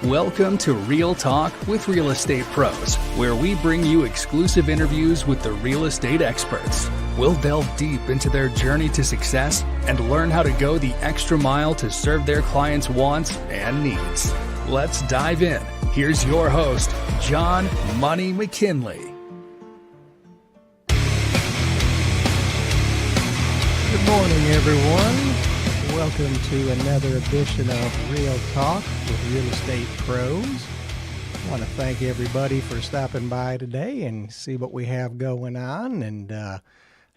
Welcome to Real Talk with Real Estate Pros, where we bring you exclusive interviews with the real estate experts. We'll delve deep into their journey to success and learn how to go the extra mile to serve their clients' wants and needs. Let's dive in. Here's your host, John Money McKinley. Good morning, everyone. Welcome to another edition of Real Talk with Real Estate Pros. I want to thank everybody for stopping by today and see what we have going on. And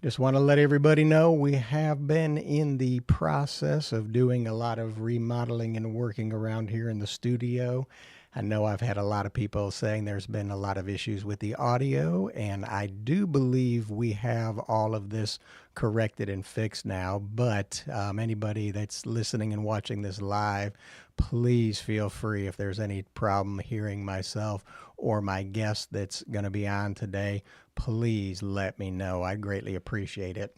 just want to let everybody know we have been in the process of doing a lot of remodeling and working around here in the studio. I know I've had a lot of people saying there's been a lot of issues with the audio, and I do believe we have all of this corrected and fixed now. But anybody that's listening and watching this live, please feel free if there's any problem hearing myself or my guest that's going to be on today, please let me know. I'd greatly appreciate it.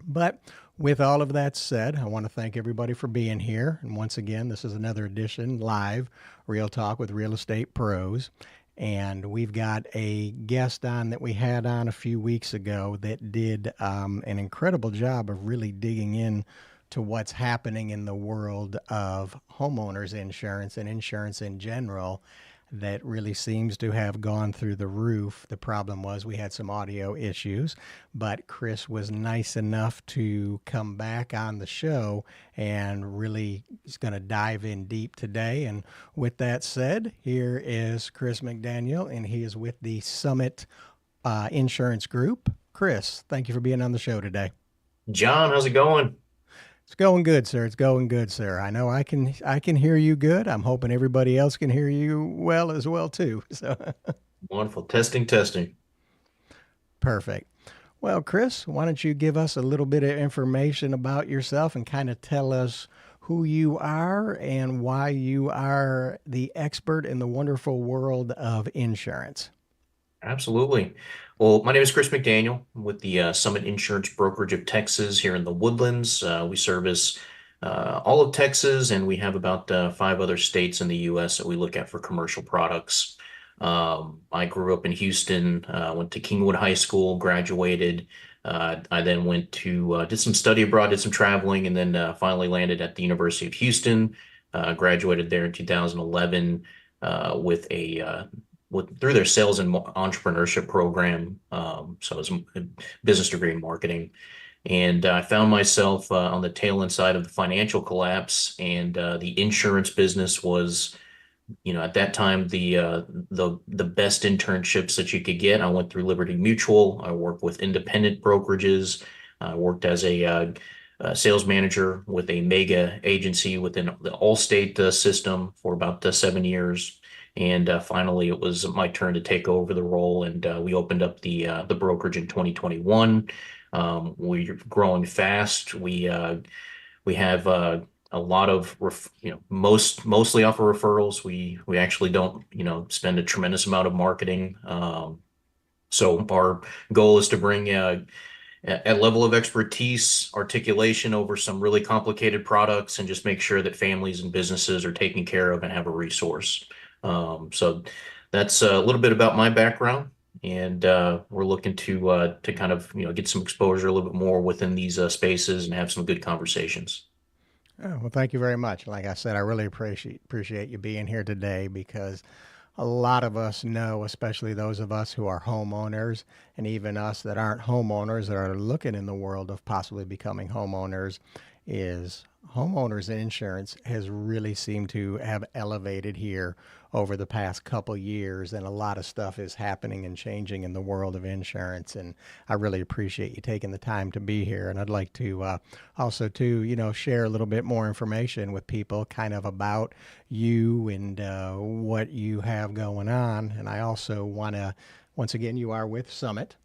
But with all of that said, I want to thank everybody for being here. And once again, this is another edition, live, Real Talk with Real Estate Pros. And we've got a guest on that we had on a few weeks ago that did an incredible job of really digging in to what's happening in the world of homeowners insurance and insurance in general. That really seems to have gone through the roof. The problem was we had some audio issues, but Chris was nice enough to come back on the show and really is going to dive in deep today. And with that said, here is Chris McDaniel, and he is with the Summit Insurance Group. Chris, thank you for being on the show today. John, how's it going? It's going good, sir. It's going good, sir. I know I can hear you good. I'm hoping everybody else can hear you well as well, too. So Wonderful. Testing. Perfect. Well, Chris, why don't you give us a little bit of information about yourself and kind of tell us who you are and why you are the expert in the wonderful world of insurance. Absolutely. Well, my name is Chris McDaniel. I'm with the Summit Insurance Brokerage of Texas here in the Woodlands. We service all of Texas, and we have about 5 other states in the U.S. that we look at for commercial products. I grew up in Houston, went to Kingwood High School, graduated. I then went to did some study abroad, did some traveling, and then finally landed at the University of Houston. Graduated there in 2011 through their sales and entrepreneurship program. So it was a business degree in marketing. And I found myself on the tail end side of the financial collapse, and the insurance business was, at that time, the best internships that you could get. I went through Liberty Mutual. I worked with independent brokerages. I worked as a sales manager with a mega agency within the Allstate system for about 7 years. And finally, it was my turn to take over the role, and we opened up the brokerage in 2021. We're growing fast. We have a lot of mostly off of referrals. We actually don't spend a tremendous amount of marketing. So our goal is to bring a level of expertise, articulation over some really complicated products, and just make sure that families and businesses are taken care of and have a resource. So that's a little bit about my background, and we're looking to kind of get some exposure a little bit more within these spaces and have some good conversations. Oh, well, thank you very much. Like I said, I really appreciate you being here today, because a lot of us know, especially those of us who are homeowners, and even us that aren't homeowners that are looking in the world of possibly becoming homeowners, is homeowners insurance has really seemed to have elevated here over the past couple years, and a lot of stuff is happening and changing in the world of insurance. And I really appreciate you taking the time to be here. And I'd like to also to share a little bit more information with people kind of about you and what you have going on. And I also want to, once again, you are with Summit.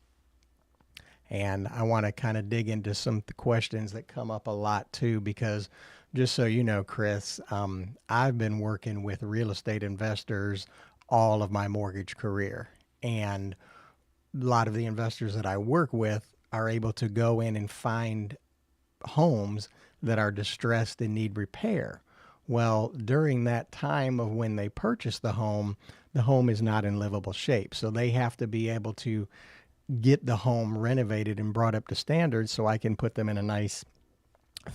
And I want to kind of dig into some questions that come up a lot too, because just so you know, Chris, I've been working with real estate investors all of my mortgage career. And a lot of the investors that I work with are able to go in and find homes that are distressed and need repair. Well, during that time of when they purchase the home is not in livable shape. So they have to be able to get the home renovated and brought up to standards so I can put them in a nice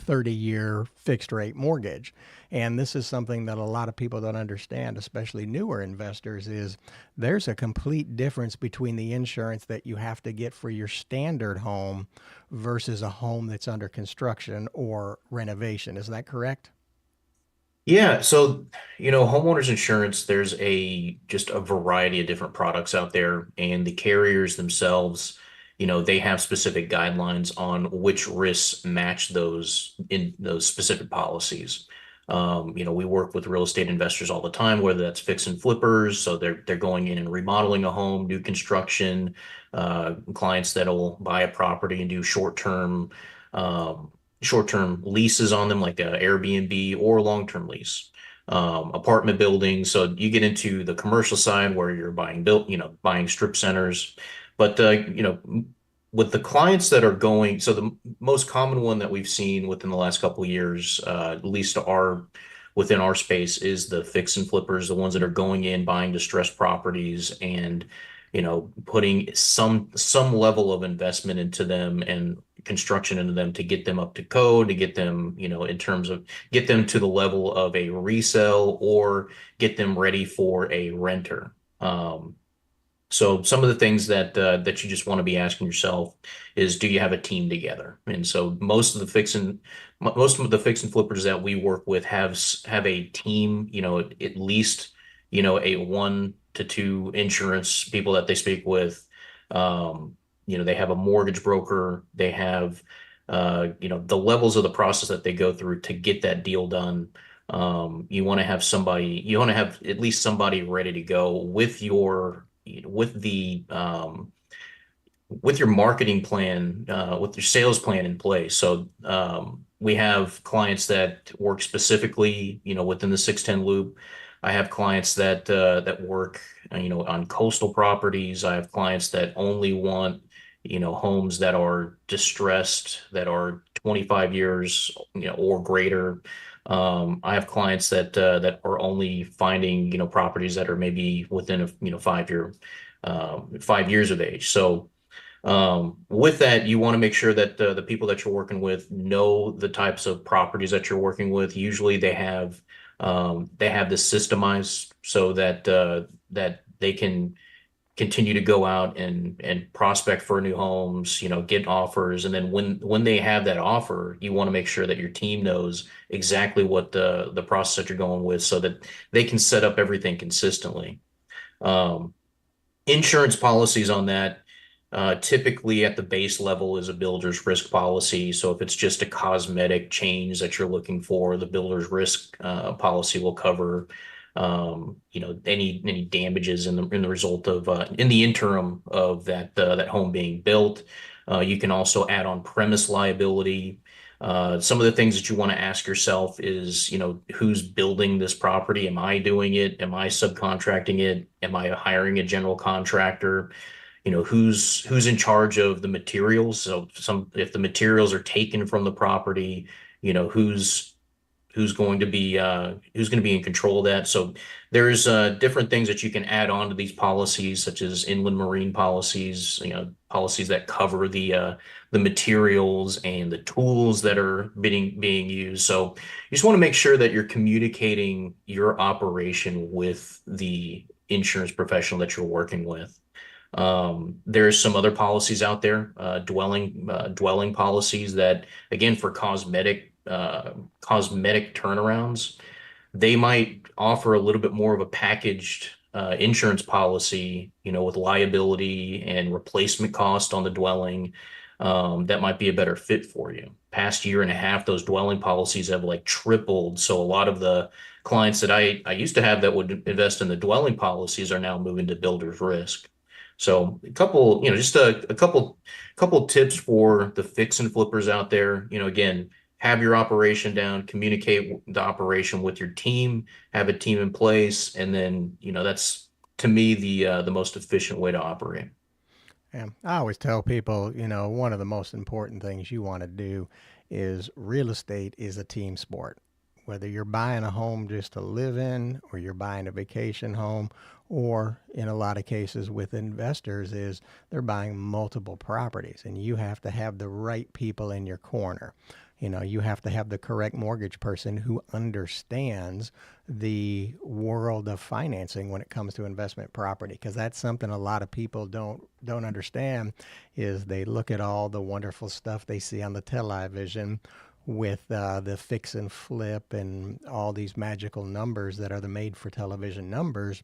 30-year fixed rate mortgage. And this is something that a lot of people don't understand, especially newer investors, is there's a complete difference between the insurance that you have to get for your standard home versus a home that's under construction or renovation. Is that correct? Yeah, so homeowners insurance, there's a just a variety of different products out there, and the carriers themselves, they have specific guidelines on which risks match those in those specific policies. We work with real estate investors all the time, whether that's fix and flippers, so they're going in and remodeling a home, new construction, clients that'll buy a property and do um, short-term leases on them, like a Airbnb or long-term lease. Apartment buildings. So you get into the commercial side where you're buying strip centers. But with the clients that are going, so the most common one that we've seen within the last couple of years, at least within our space, is the fix and flippers, the ones that are going in, buying distressed properties and putting some level of investment into them and construction into them to get them up to code, to get them, in terms of get them to the level of a resale or get them ready for a renter. So some of the things that you just want to be asking yourself is, do you have a team together? And so most of the fix and flippers that we work with have a team, at least, a 1 to 2 insurance people that they speak with. They have a mortgage broker. They have, the levels of the process that they go through to get that deal done. You want to have at least somebody ready to go with the with your marketing plan, with your sales plan in place. So we have clients that work specifically, within the 610 loop. I have clients that work, on coastal properties. I have clients that only want, homes that are distressed, that are 25 years, or greater. I have clients that are only finding, properties that are maybe within a, 5 years of age. So with that, you want to make sure that the people that you're working with know the types of properties that you're working with. Usually they have this systemized so that they can continue to go out and prospect for new homes, get offers. And then when they have that offer, you want to make sure that your team knows exactly what the process that you're going with so that they can set up everything consistently. Um, Insurance policies on that, typically at the base level is a builder's risk policy. So if it's just a cosmetic change that you're looking for, the builder's risk policy will cover any damages in the result of in the interim of that home being built. You can also add on premise liability. Some of the things that you want to ask yourself is, who's building this property? Am I doing it? Am I subcontracting it? Am I hiring a general contractor? Who's in charge of the materials? So if the materials are taken from the property, who's going to be in control of that. So there's different things that you can add on to these policies, such as inland marine policies, policies that cover the materials and the tools that are being used. So you just want to make sure that you're communicating your operation with the insurance professional that you're working with. There's some other policies out there, dwelling policies that, again, for cosmetic turnarounds, they might offer a little bit more of a packaged insurance policy, with liability and replacement cost on the dwelling. That might be a better fit for you. Past year and a half, those dwelling policies have like tripled. So a lot of the clients that I used to have that would invest in the dwelling policies are now moving to builder's risk. So a couple, just a couple tips for the fix and flippers out there. Again, have your operation down, communicate the operation with your team, have a team in place, and then, that's to me the most efficient way to operate. Yeah, I always tell people, one of the most important things you want to do is real estate is a team sport. whether you're buying a home just to live in or you're buying a vacation home, or in a lot of cases with investors is they're buying multiple properties, and you have to have the right people in your corner. You have to have the correct mortgage person who understands the world of financing when it comes to investment property, because that's something a lot of people don't understand. Is they look at all the wonderful stuff they see on the television with the fix and flip and all these magical numbers that are the made for television numbers,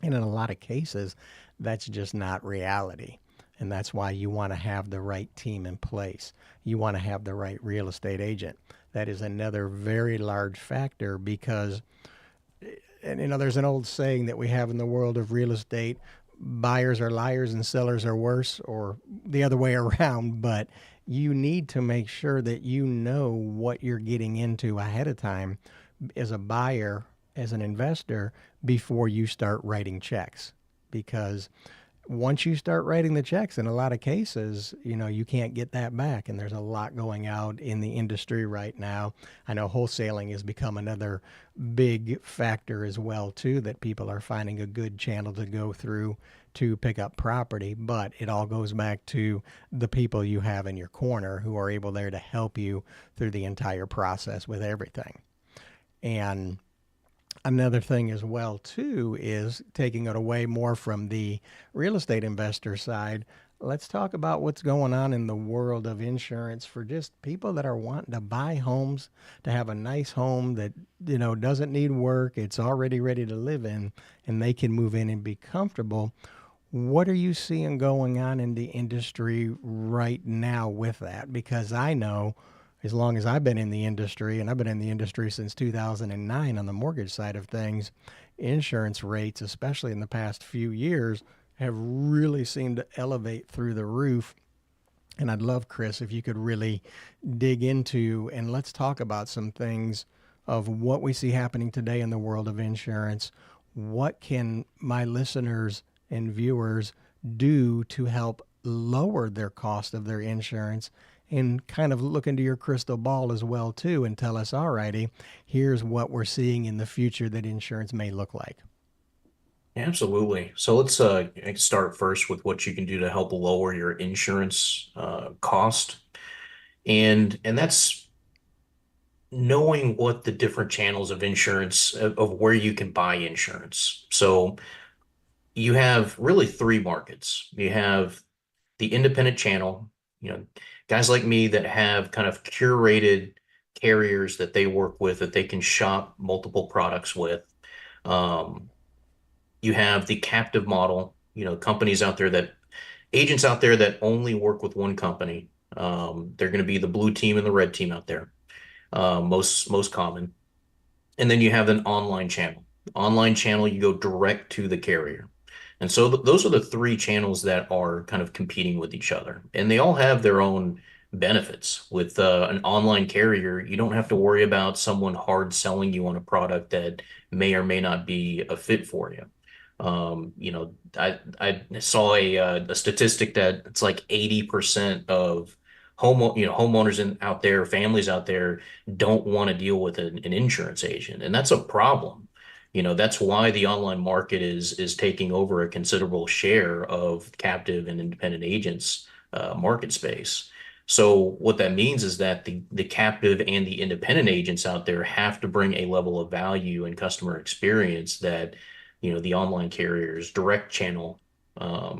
and in a lot of cases that's just not reality. And that's why you want to have the right team in place. You want to have the right real estate agent. That is another very large factor because, and there's an old saying that we have in the world of real estate: buyers are liars and sellers are worse, or the other way around. But you need to make sure that you know what you're getting into ahead of time as a buyer, as an investor, before you start writing checks. Because once you start writing the checks, in a lot of cases, you can't get that back. And there's a lot going out in the industry right now. I know wholesaling has become another big factor as well, too, that people are finding a good channel to go through to pick up property. But it all goes back to the people you have in your corner who are able there to help you through the entire process with everything. And another thing as well too is taking it away more from the real estate investor side. Let's talk about what's going on in the world of insurance for just people that are wanting to buy homes, to have a nice home that doesn't need work, it's already ready to live in, and they can move in and be comfortable. What are you seeing going on in the industry right now with that? Because I know, as long as I've been in the industry, and I've been in the industry since 2009 on the mortgage side of things, insurance rates, especially in the past few years, have really seemed to elevate through the roof. And I'd love, Chris, if you could really dig into, and let's talk about some things of what we see happening today in the world of insurance. What can my listeners and viewers do to help lower their cost of their insurance, and kind of look into your crystal ball as well too and tell us, all righty, here's what we're seeing in the future that insurance may look like? Absolutely. So let's start first with what you can do to help lower your insurance cost. And that's knowing what the different channels of insurance of where you can buy insurance. So you have really three markets. You have the independent channel, guys like me that have kind of curated carriers that they work with that they can shop multiple products with. Um, you have the captive model, companies out there that agents out there that only work with one company. They're going to be the blue team and the red team out there, most common. And then you have an online channel. Online channel, you go direct to the carrier. And so those are the three channels that are kind of competing with each other. And they all have their own benefits. With an online carrier, you don't have to worry about someone hard selling you on a product that may or may not be a fit for you. I saw a statistic that it's like 80% of homeowners out there, families out there don't want to deal with an insurance agent, and that's a problem. That's why the online market is taking over a considerable share of captive and independent agents market space. So what that means is that the captive and the independent agents out there have to bring a level of value and customer experience that the online carriers direct channel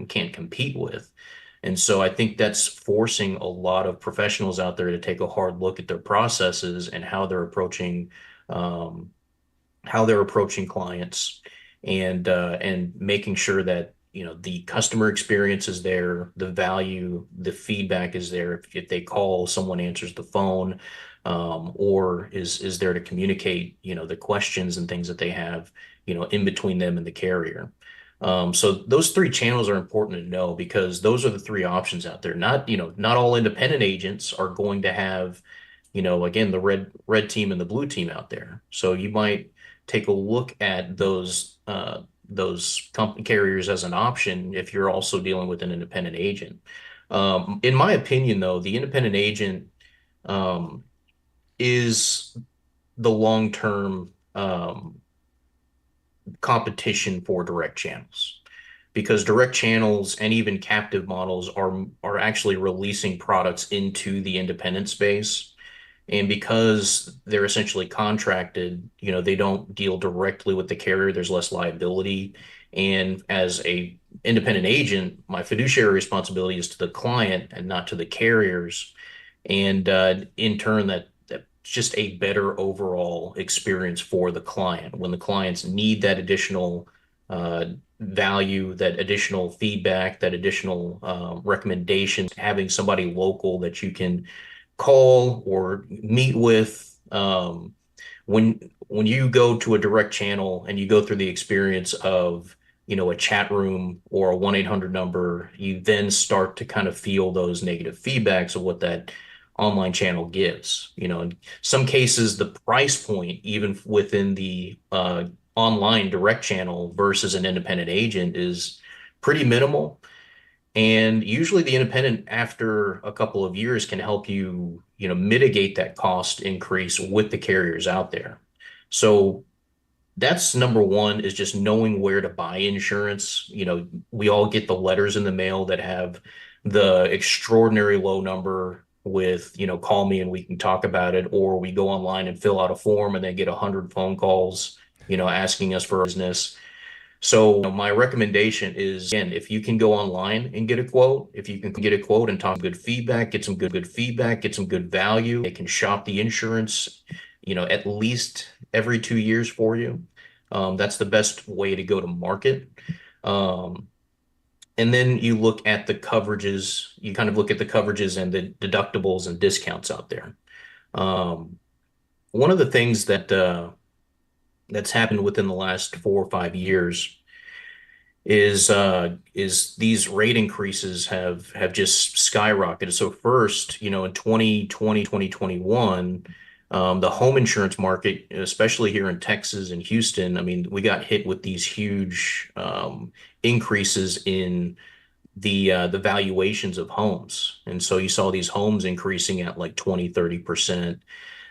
can't compete with. And so I think that's forcing a lot of professionals out there to take a hard look at their processes and um, how they're approaching clients, and making sure that the customer experience is there, the value, the feedback is there. If they call, someone answers the phone, or is there to communicate the questions and things that they have in between them and the carrier. So those three channels are important to know because those are the three options out there. Not all independent agents are going to have again, the red team and the blue team out there. So you might take a look at those company carriers as an option if you're also dealing with an independent agent. In my opinion, though, the independent agent is the long-term competition for direct channels, because direct channels and even captive models are actually releasing products into the independent space. And because they're essentially contracted, they don't deal directly with the carrier. There's less liability. And as a independent agent, my fiduciary responsibility is to the client and not to the carriers. And in turn, that's just a better overall experience for the client. When the clients need that additional uh, value, that additional feedback, that additional recommendation, having somebody local that you can call or meet with. When you go to a direct channel and you go through the experience of, a chat room or a 1-800 number, you then start to kind of feel those negative feedbacks of what that online channel gives. In some cases, the price point, even within the online direct channel versus an independent agent, is pretty minimal. And usually the independent, after a couple of years, can help you, mitigate that cost increase with the carriers out there. So that's number one, is just knowing where to buy insurance. We all get the letters in the mail that have the extraordinary low number with, call me and we can talk about it, or we go online and fill out a form and then get 100 phone calls, asking us for business. So my recommendation is, again, if you can go online and get a quote, if you can get a quote and talk good feedback, get some good feedback, get some good value, they can shop the insurance, at least every 2 years for you. That's the best way to go to market. Um, and then you look at the coverages, you kind of look at the coverages and the deductibles and discounts out there. Um, One of the things that's happened within the last 4 or 5 years is these rate increases have just skyrocketed. So first, in 2020, 2021, the home insurance market, especially here in Texas and Houston, I mean, we got hit with these huge increases in the valuations of homes. And so you saw these homes increasing at like 20, 30%.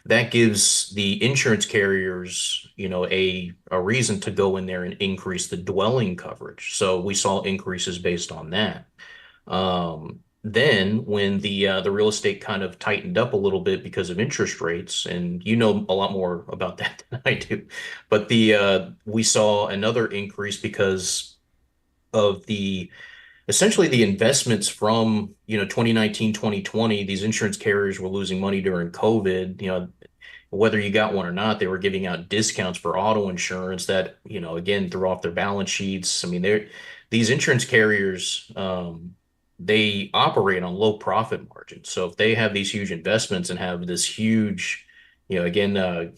That gives the insurance carriers, a reason to go in there and increase the dwelling coverage. So we saw increases based on that. Then when the real estate kind of tightened up a little bit because of interest rates, and you know a lot more about that than I do, but the we saw another increase because of the essentially the investments from 2019, 2020. These insurance carriers were losing money during COVID. Whether you got one or not, they were giving out discounts for auto insurance that, again, threw off their balance sheets. I mean, these insurance carriers, they operate on low profit margins. So if they have these huge investments and have this huge, again,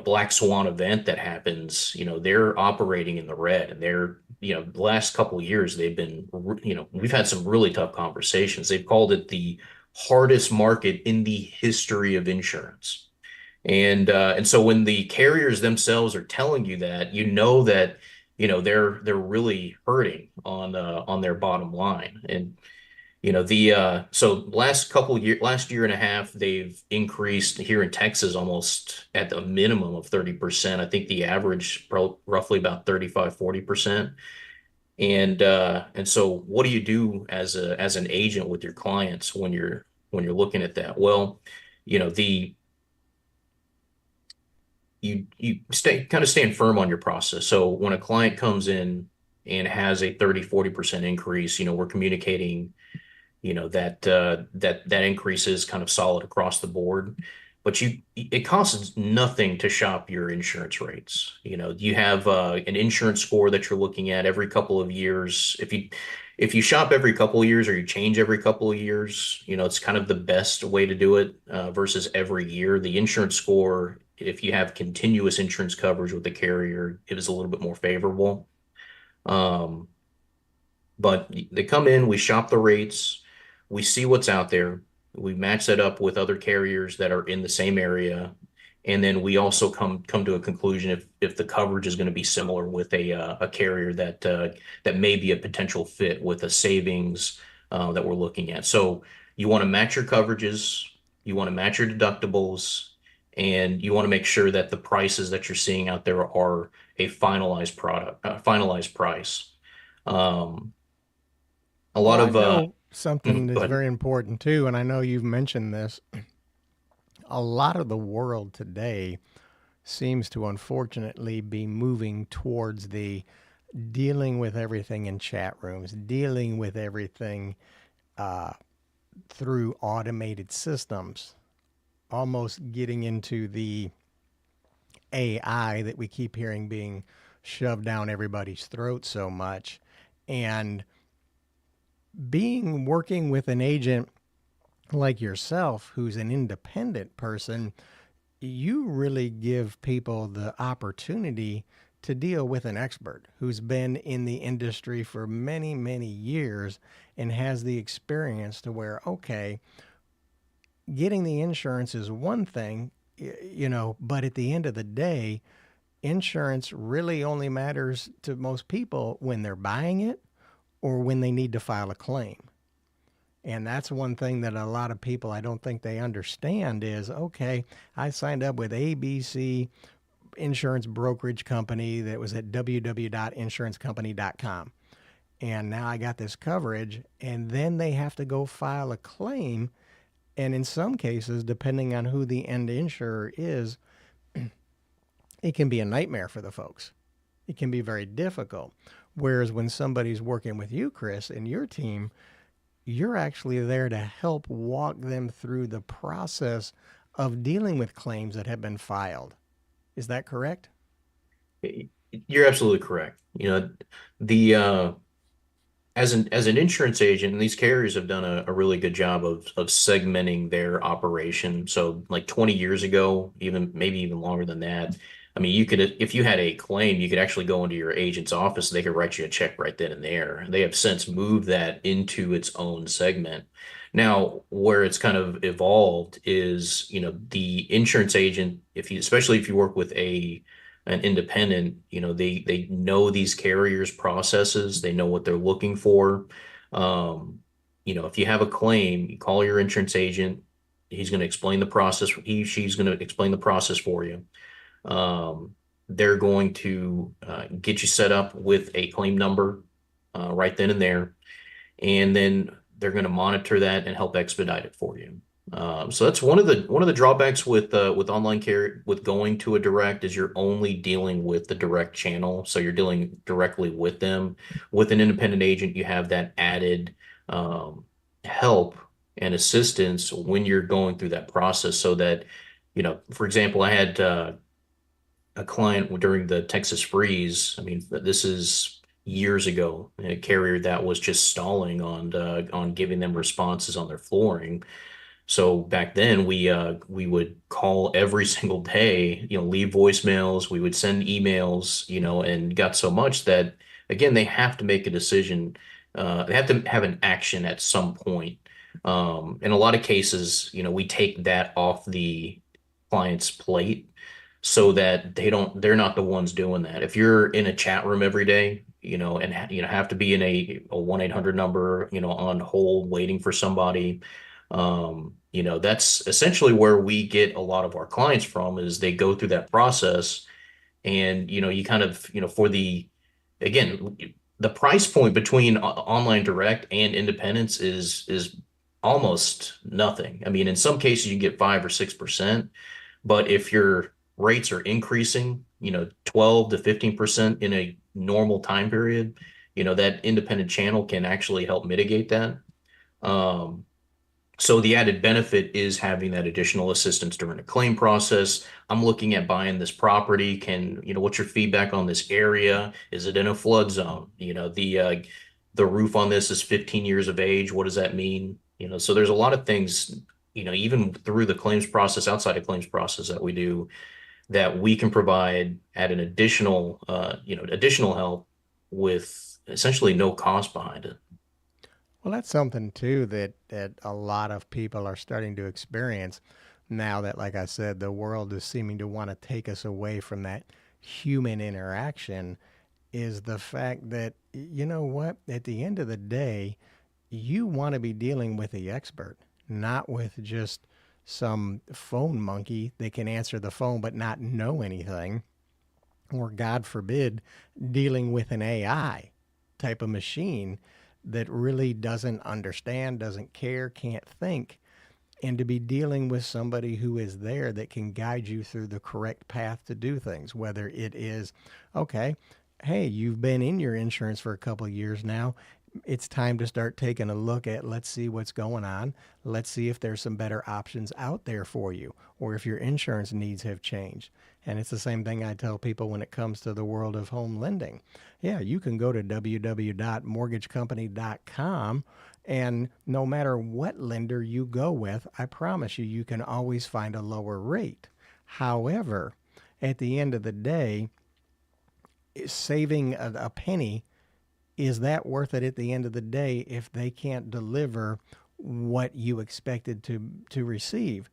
black swan event that happens, they're operating in the red. And they're, the last couple of years, they've been, we've had some really tough conversations. They've called it the hardest market in the history of insurance. And so when the carriers themselves are telling you that, that they're really hurting on their bottom line. And the so last year and a half, they've increased here in Texas almost at the minimum of 30%. I think the average roughly about 35, 40%. And so what do you do as an agent with your clients when you're looking at that? Well, the you staying firm on your process. So when a client comes in and has a 30, 40% increase, we're communicating, that increase is kind of solid across the board. But it costs nothing to shop your insurance rates. You have an insurance score that you're looking at every couple of years. If you shop every couple of years or you change every couple of years, it's kind of the best way to do it versus every year. The insurance score, if you have continuous insurance coverage with the carrier, it is a little bit more favorable. Um, but they come in, we shop the rates, we see what's out there, we match that up with other carriers that are in the same area, and then we also come to a conclusion if the coverage is going to be similar with a carrier that may be a potential fit with a savings that we're looking at. So you want to match your coverages, you want to match your deductibles, and you want to make sure that the prices that you're seeing out there are a finalized price. Um, a Well, lot I of know something go that's ahead. very important too, and I know you've mentioned this. A lot of the world today seems to unfortunately be moving towards the dealing with everything in chat rooms, dealing with everything through automated systems, almost getting into the AI that we keep hearing being shoved down everybody's throat so much. And being working with an agent like yourself, who's an independent person, you really give people the opportunity to deal with an expert who's been in the industry for many, many years and has the experience to where, okay, getting the insurance is one thing, but at the end of the day, insurance really only matters to most people when they're buying it or when they need to file a claim. And that's one thing that a lot of people, I don't think they understand is, okay, I signed up with ABC insurance brokerage company that was at www.insurancecompany.com. And now I got this coverage, and then they have to go file a claim. And in some cases, depending on who the end insurer is, it can be a nightmare for the folks. It can be very difficult. Whereas when somebody's working with you, Chris, and your team, you're actually there to help walk them through the process of dealing with claims that have been filed. Is that correct? You're absolutely correct. The as an insurance agent, and these carriers have done a really good job of segmenting their operation. So like 20 years ago, even maybe even longer than that, I mean, you could, if you had a claim, you could actually go into your agent's office. They could write you a check right then and there. They have since moved that into its own segment. Now, where it's kind of evolved is, the insurance agent, especially if you work with an independent, they know these carriers' processes, they know what they're looking for. Um, if you have a claim, you call your insurance agent. He's going to explain the process. She's going to explain the process for you. Um, they're going to get you set up with a claim number right then and there, and then they're going to monitor that and help expedite it for you. So that's one of the drawbacks with online care with going to a direct is you're only dealing with the direct channel, so you're dealing directly with them. With an independent agent, you have that added um, help and assistance when you're going through that process, so that for example, I had a client during the Texas freeze. I mean, this is years ago, a carrier that was just stalling on giving them responses on their flooring. So back then we would call every single day, leave voicemails, we would send emails, and got so much that again they have to make a decision. They have to have an action at some point. In a lot of cases, we take that off the client's plate so that they're not the ones doing that. If you're in a chat room every day, and have to be in a 1-800 number, on hold waiting for somebody, that's essentially where we get a lot of our clients from is they go through that process and, you kind of, again, the price point between online direct and independence is almost nothing. I mean, in some cases you get 5 or 6%, but if your rates are increasing, 12 to 15% in a normal time period, that independent channel can actually help mitigate that. Um, so the added benefit is having that additional assistance during the claim process. I'm looking at buying this property. What's your feedback on this area? Is it in a flood zone? The roof on this is 15 years of age. What does that mean? So there's a lot of things, even through the claims process, outside of claims process that we do that we can provide at an additional help with essentially no cost behind it. Well, that's something too that a lot of people are starting to experience now that, like I said, the world is seeming to want to take us away from that human interaction. Is the fact that, you know what, at the end of the day, you want to be dealing with the expert, not with just some phone monkey that can answer the phone but not know anything, or God forbid, dealing with an AI type of machine that really doesn't understand, doesn't care, can't think, and to be dealing with somebody who is there that can guide you through the correct path to do things, whether it is, okay, hey, you've been in your insurance for a couple of years now. It's time to start taking a look at, let's see what's going on. Let's see if there's some better options out there for you, or if your insurance needs have changed. And it's the same thing I tell people when it comes to the world of home lending. Yeah, you can go to www.mortgagecompany.com, and no matter what lender you go with, I promise you, you can always find a lower rate. However, at the end of the day, saving a penny, is that worth it at the end of the day if they can't deliver what you expected to receive?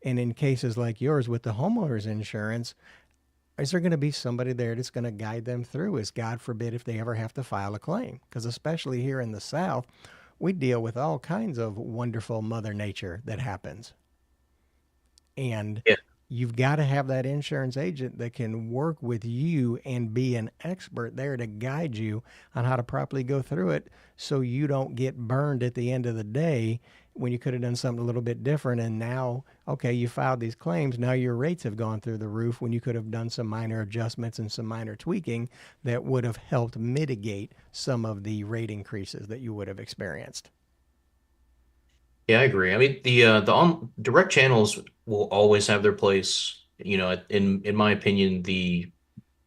And in cases like yours with the homeowners insurance, is there going to be somebody there that's going to guide them through? Is God forbid if they ever have to file a claim? Because especially here in the South, we deal with all kinds of wonderful Mother Nature that happens. And Yeah. you've got to have that insurance agent that can work with you and be an expert there to guide you on how to properly go through it, so you don't get burned at the end of the day when you could have done something a little bit different. And now, okay, you filed these claims. Now your rates have gone through the roof when you could have done some minor adjustments and some minor tweaking that would have helped mitigate some of the rate increases that you would have experienced. Yeah, I agree. I mean, the on direct channels will always have their place. You know, in my opinion, the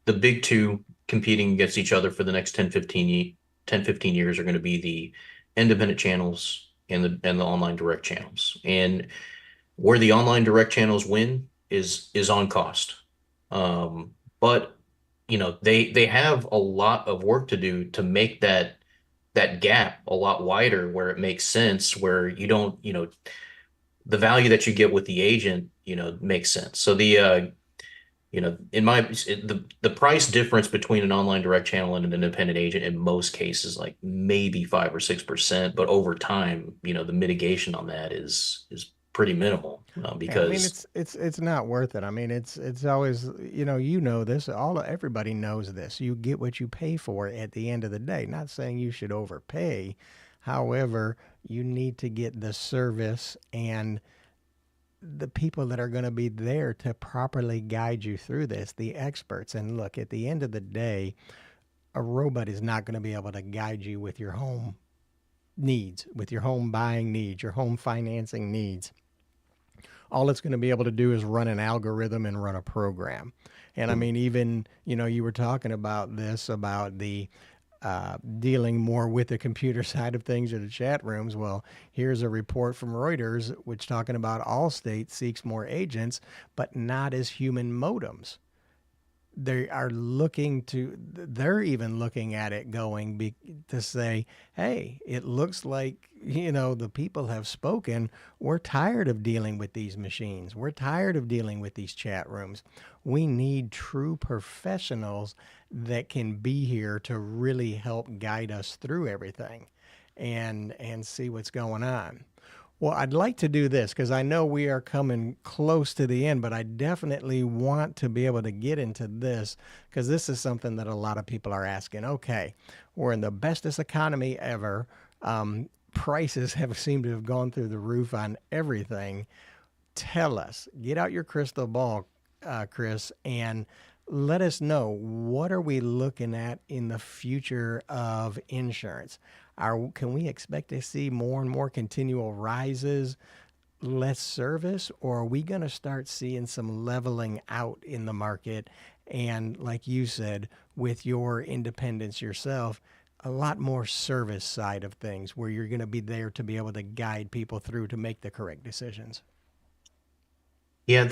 big two competing against each other for the next 10, 15 years are going to be the independent channels and the online direct channels. And where the online direct channels win is on cost. But they have a lot of work to do to make that gap a lot wider, where it makes sense, where you don't, the value that you get with the agent, makes sense. So in my the price difference between an online direct channel and an independent agent in most cases, like maybe 5 or 6%, but over time, the mitigation on that is pretty minimal, Yeah, I mean because it's not worth it. I mean it's always, you know this, all everybody knows this. You get what you pay for at the end of the day. Not saying you should overpay. However, you need to get the service and the people that are going to be there to properly guide you through this, the experts. And look, at the end of the day, a robot is not going to be able to guide you with your home needs, with your home buying needs, your home financing needs. All it's going to be able to do is run an algorithm and run a program. And I mean, even, you were talking about this, about the dealing more with the computer side of things or the chat rooms. Well, here's a report from Reuters, which talking about Allstate seeks more agents, but not as human modems. They're even looking at it to say, hey, it looks like, the people have spoken. We're tired of dealing with these machines. We're tired of dealing with these chat rooms. We need true professionals that can be here to really help guide us through everything and see what's going on. Well, I'd like to do this because I know we are coming close to the end, but I definitely want to be able to get into this because this is something that a lot of people are asking. Okay, we're in the bestest economy ever. Prices have seemed to have gone through the roof on everything. Tell us, get out your crystal ball, Chris, and let us know, what are we looking at in the future of insurance? Can we expect to see more and more continual rises, less service, or are we going to start seeing some leveling out in the market? And like you said, with your independence yourself, a lot more service side of things where you're going to be there to be able to guide people through to make the correct decisions. yeah,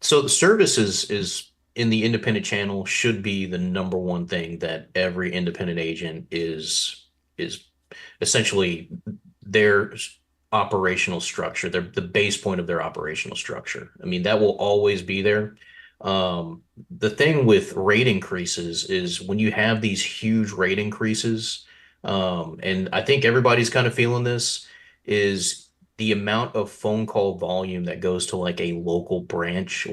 so the service is in the independent channel should be the number one thing that every independent agent is essentially their operational structure, the base point of their operational structure. I mean, that will always be there. The thing with rate increases is when you have these huge rate increases, and I think everybody's kind of feeling this, is the amount of phone call volume that goes to like a local branch,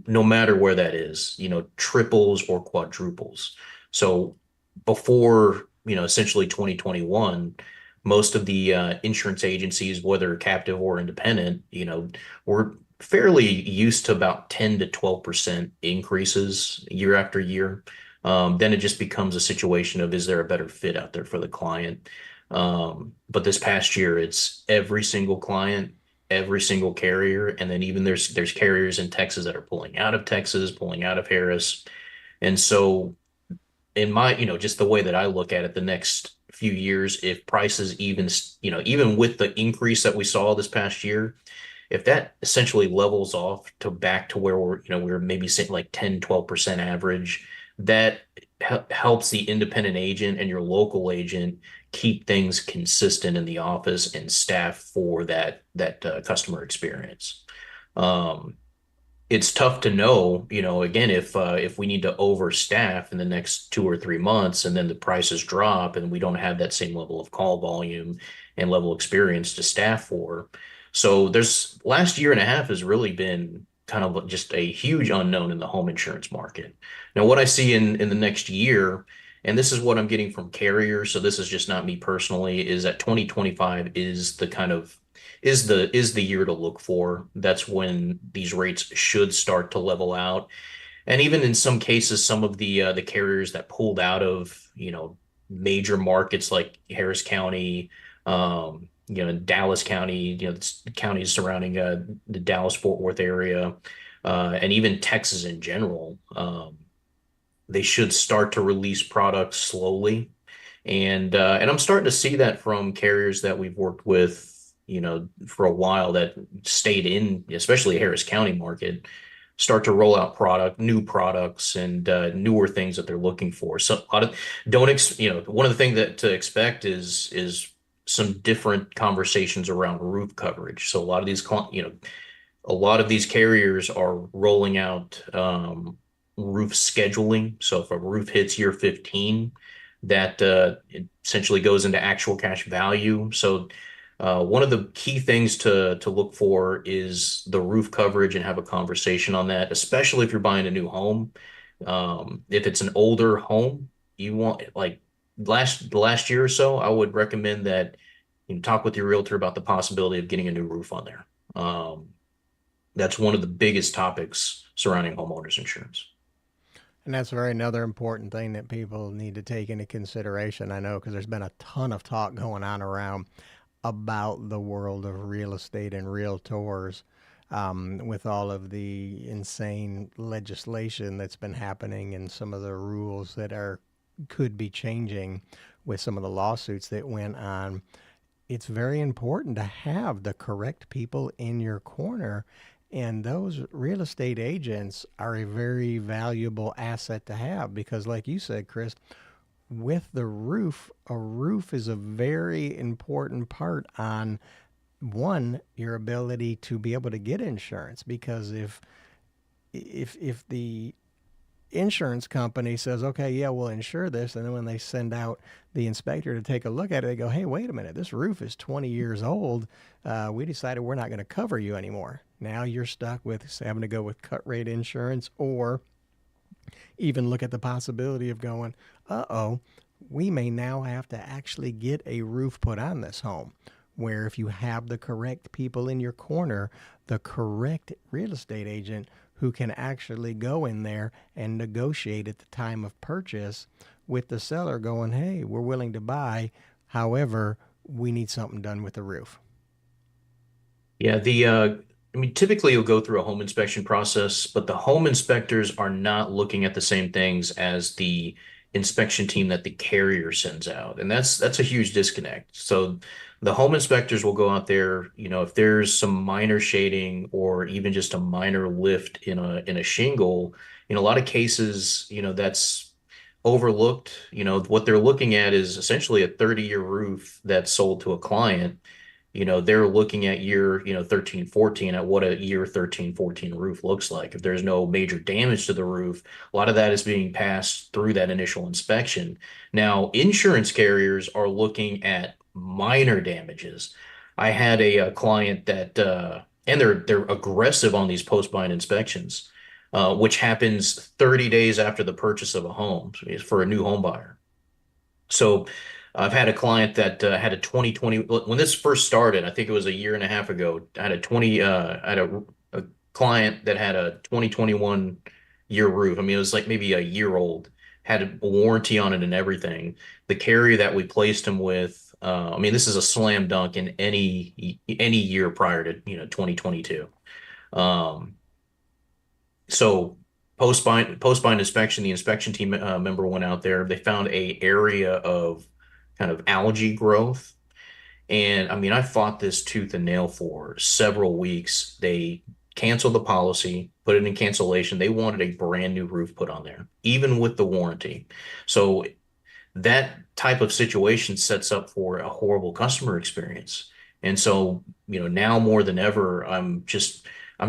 no matter where that is, triples or quadruples. So before, essentially 2021, most of the insurance agencies, whether captive or independent, were fairly used to about 10 to 12% increases year after year. Then it just becomes a situation of, is there a better fit out there for the client? But this past year, it's every single client, every single carrier, and then even there's carriers in Texas that are pulling out of Texas, pulling out of Harris. And so in my, just the way that I look at it, the next few years, if prices even, even with the increase that we saw this past year, if that essentially levels off to back to where we're maybe saying like 10, 12% average, that helps the independent agent and your local agent keep things consistent in the office and staff for that customer experience. Um, it's tough to know, again, if we need to overstaff in the next 2 or 3 months and then the prices drop and we don't have that same level of call volume and level of experience to staff for. So there's last year and a half has really been kind of just a huge unknown in the home insurance market. Now, what I see in the next year, and this is what I'm getting from carriers, so this is just not me personally, is that 2025 is the kind of is the year to look for. That's when these rates should start to level out. And even in some cases, some of the carriers that pulled out of, major markets like Harris County, Dallas County, the counties surrounding the Dallas-Fort Worth area, and even Texas in general, they should start to release products slowly. And I'm starting to see that from carriers that we've worked with, for a while that stayed in, especially Harris County market, start to roll out new products and newer things that they're looking for. So a lot of don't ex, one of the things that to expect is some different conversations around roof coverage. So a lot of these carriers are rolling out roof scheduling. So if a roof hits year 15, that it essentially goes into actual cash value. So one of the key things to look for is the roof coverage and have a conversation on that, especially if you're buying a new home. If it's an older home, you want like the last year or so, I would recommend that you talk with your realtor about the possibility of getting a new roof on there. That's one of the biggest topics surrounding homeowners insurance. And that's very another important thing that people need to take into consideration. I know because there's been a ton of talk going on around about the world of real estate and realtors, with all of the insane legislation that's been happening and some of the rules that could be changing with some of the lawsuits that went on. It's very important to have the correct people in your corner. And those real estate agents are a very valuable asset to have because, like you said, Chris, with the roof, a roof is a very important part on one, your ability to be able to get insurance. Because if the insurance company says, okay, yeah, we'll insure this, and then when they send out the inspector to take a look at it, they go, hey, wait a minute, this roof is 20 years old. We decided we're not going to cover you anymore. Now you're stuck with having to go with cut rate insurance, or even look at the possibility of going, uh-oh, we may now have to actually get a roof put on this home. Where if you have the correct people in your corner, the correct real estate agent who can actually go in there and negotiate at the time of purchase with the seller going, hey, we're willing to buy. However, we need something done with the roof. Yeah, I mean, typically you'll go through a home inspection process, but the home inspectors are not looking at the same things as the inspection team that the carrier sends out. And that's a huge disconnect. So the home inspectors will go out there, if there's some minor shading or even just a minor lift in a shingle, in a lot of cases, that's overlooked. What they're looking at is essentially a 30-year roof that's sold to a client. They're looking at year, 13, 14 at what a year 13, 14 roof looks like. If there's no major damage to the roof, a lot of that is being passed through that initial inspection. Now, insurance carriers are looking at minor damages. I had a client that, and they're aggressive on these post-bind inspections, which happens 30 days after the purchase of a home for a new home buyer. So I've had a client that had a 2020 when this first started, I think it was a year and a half ago. I had a client that had a 2021 year roof. I mean, it was like maybe a year old, had a warranty on it and everything. The carrier that we placed him with, I mean, this is a slam dunk in any year prior to 2022. Um, so post bind inspection, the inspection team member went out there. They found a area of kind of algae growth, and I mean, I fought this tooth and nail for several weeks. They canceled the policy, put it in cancellation. They wanted a brand new roof put on there, even with the warranty. So that type of situation sets up for a horrible customer experience. And so, now more than ever, I'm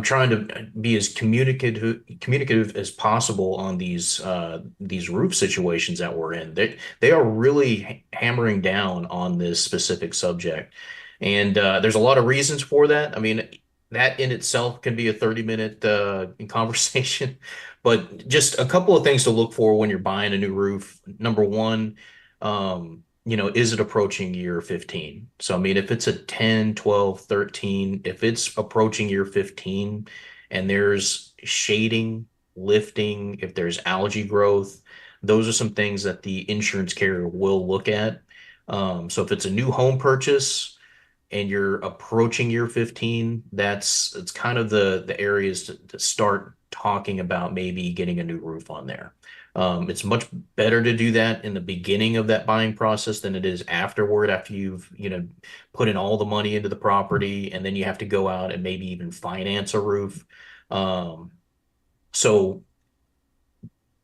trying to be as communicative as possible on these roof situations that we're in. They are really hammering down on this specific subject. And there's a lot of reasons for that. I mean, that in itself can be a 30-minute conversation, but just a couple of things to look for when you're buying a new roof. Number one, is it approaching year 15? So, I mean, if it's a 10, 12, 13, if it's approaching year 15 and there's shading, lifting, if there's algae growth, those are some things that the insurance carrier will look at. So if it's a new home purchase and you're approaching year 15, it's kind of the areas to start talking about maybe getting a new roof on there. It's much better to do that in the beginning of that buying process than it is afterward, after you've, put in all the money into the property and then you have to go out and maybe even finance a roof. So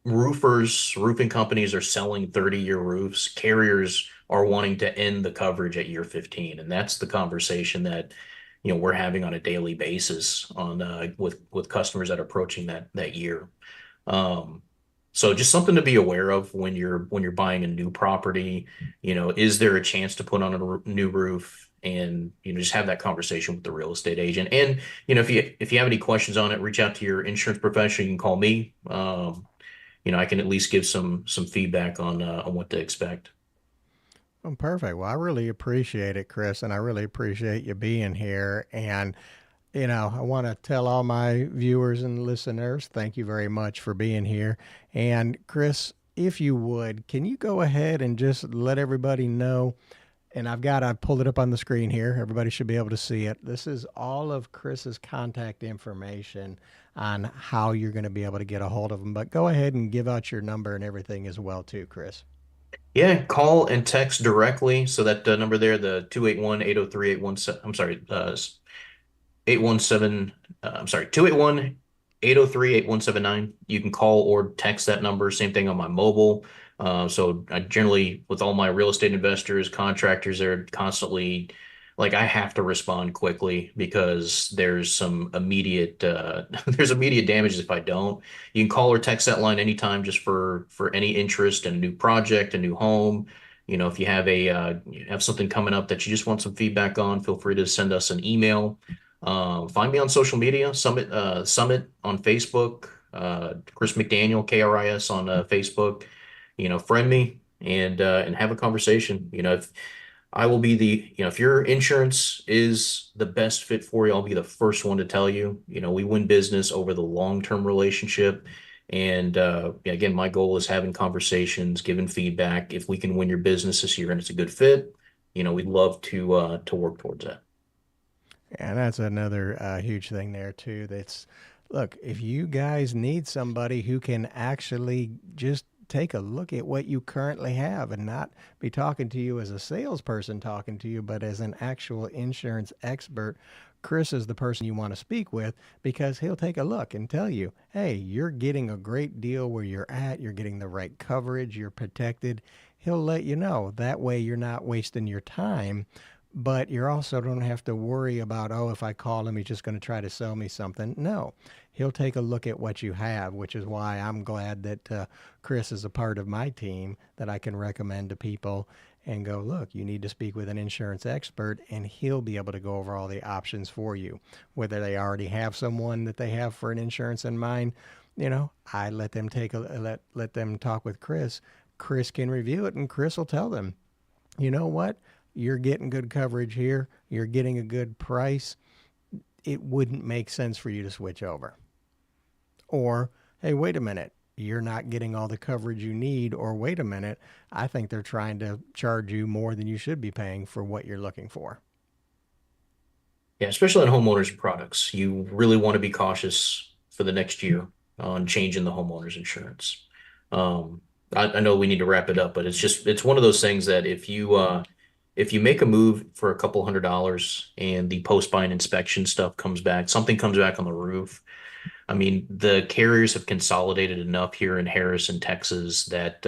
roofing companies are selling 30-year roofs. Carriers are wanting to end the coverage at year 15. And that's the conversation that, we're having on a daily basis with customers that are approaching that year. So just something to be aware of when you're buying a new property. Is there a chance to put on a new roof? And just have that conversation with the real estate agent. And if you have any questions on it, reach out to your insurance professional. You can call me. I can at least give some feedback on what to expect. Well, perfect. Well, I really appreciate it, Chris, and I really appreciate you being here. And I want to tell all my viewers and listeners, thank you very much for being here. And Chris, if you would, can you go ahead and just let everybody know? And I pulled it up on the screen here. Everybody should be able to see it. This is all of Chris's contact information on how you're going to be able to get a hold of him. But go ahead and give out your number and everything as well, too, Chris. Yeah, call and text directly. So that number there, the 281-803-817, I'm sorry, 817, I'm sorry, 281-803-8179. You can call or text that number. Same thing on my mobile. So I generally, with all my real estate investors, contractors, they're constantly like, I have to respond quickly because there's some immediate there's immediate damages if I don't. You can call or text that line anytime just for any interest in a new project, a new home. If you have something coming up that you just want some feedback on, feel free to send us an email. Find me on social media, Summit on Facebook, Chris McDaniel, KRIS on Facebook. Friend me and have a conversation. If I will be if your insurance is the best fit for you, I'll be the first one to tell you. We win business over the long-term relationship. And yeah, again, my goal is having conversations, giving feedback. If we can win your business this year and it's a good fit, we'd love to work towards that. And that's another huge thing there too. Look, if you guys need somebody who can actually just take a look at what you currently have and not be talking to you as a salesperson talking to you, but as an actual insurance expert, Chris is the person you want to speak with, because he'll take a look and tell you, hey, you're getting a great deal where you're at. You're getting the right coverage. You're protected. He'll let you know. That way you're not wasting your time. But you also don't have to worry about, oh, if I call him, he's just going to try to sell me something. No, he'll take a look at what you have, which is why I'm glad that Chris is a part of my team that I can recommend to people. and go, look, you need to speak with an insurance expert, and he'll be able to go over all the options for you. Whether they already have someone that they have for an insurance in mind, I let them let them talk with Chris. Chris can review it, and Chris will tell them, you know what, you're getting good coverage here, you're getting a good price. It wouldn't make sense for you to switch over. Or, hey, wait a minute, you're not getting all the coverage you need. Or, wait a minute, I think they're trying to charge you more than you should be paying for what you're looking for. Yeah, especially on homeowners products, you really want to be cautious for the next year on changing the homeowners insurance. Um, I know we need to wrap it up, but it's one of those things that if you make a move for a couple $100 and the post-bind inspection stuff comes back, something comes back on the roof. I mean, the carriers have consolidated enough here in Harrison, Texas that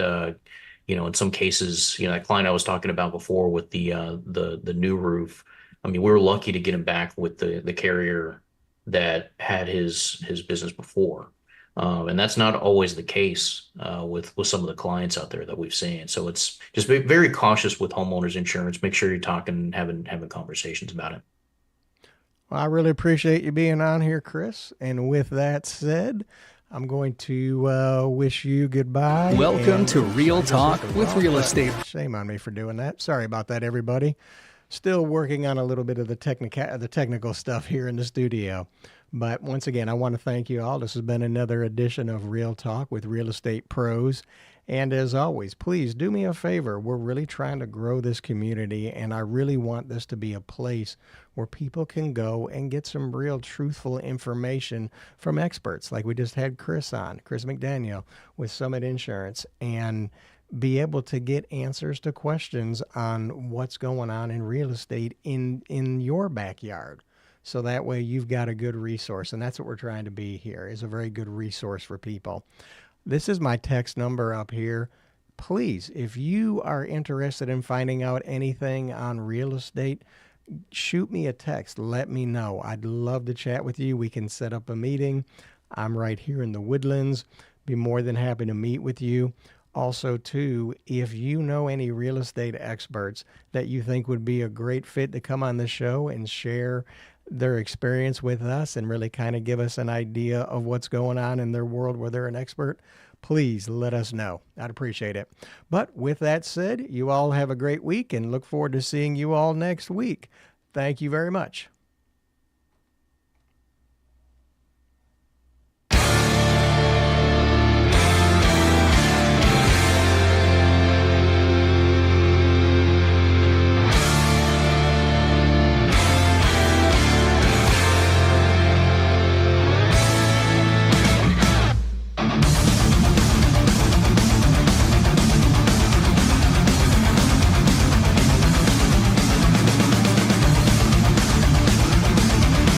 in some cases, that client I was talking about before with the new roof. I mean, we were lucky to get him back with the carrier that had his business before. And that's not always the case with some of the clients out there that we've seen. So it's just be very cautious with homeowners insurance. Make sure you're talking, having conversations about it. Well, I really appreciate you being on here, Chris. And with that said, I'm going to wish you goodbye. Welcome to Real Talk with Real Estate. Shame on me for doing that. Sorry about that, everybody. Still working on a little bit of the technical stuff here in the studio. But once again, I want to thank you all. This has been another edition of Real Talk with Real Estate Pros. And as always, please do me a favor. We're really trying to grow this community, and I really want this to be a place where people can go and get some real truthful information from experts like we just had Chris McDaniel with Summit Insurance, and be able to get answers to questions on what's going on in real estate in your backyard. So that way you've got a good resource, and that's what we're trying to be here, is a very good resource for people. This is my text number up here. Please, if you are interested in finding out anything on real estate, shoot me a text. Let me know. I'd love to chat with you. We can set up a meeting. I'm right here in the Woodlands. Be more than happy to meet with you. Also, too, if you know any real estate experts that you think would be a great fit to come on the show and share their experience with us and really kind of give us an idea of what's going on in their world where they're an expert, please let us know. I'd appreciate it. But with that said, you all have a great week and look forward to seeing you all next week. Thank you very much.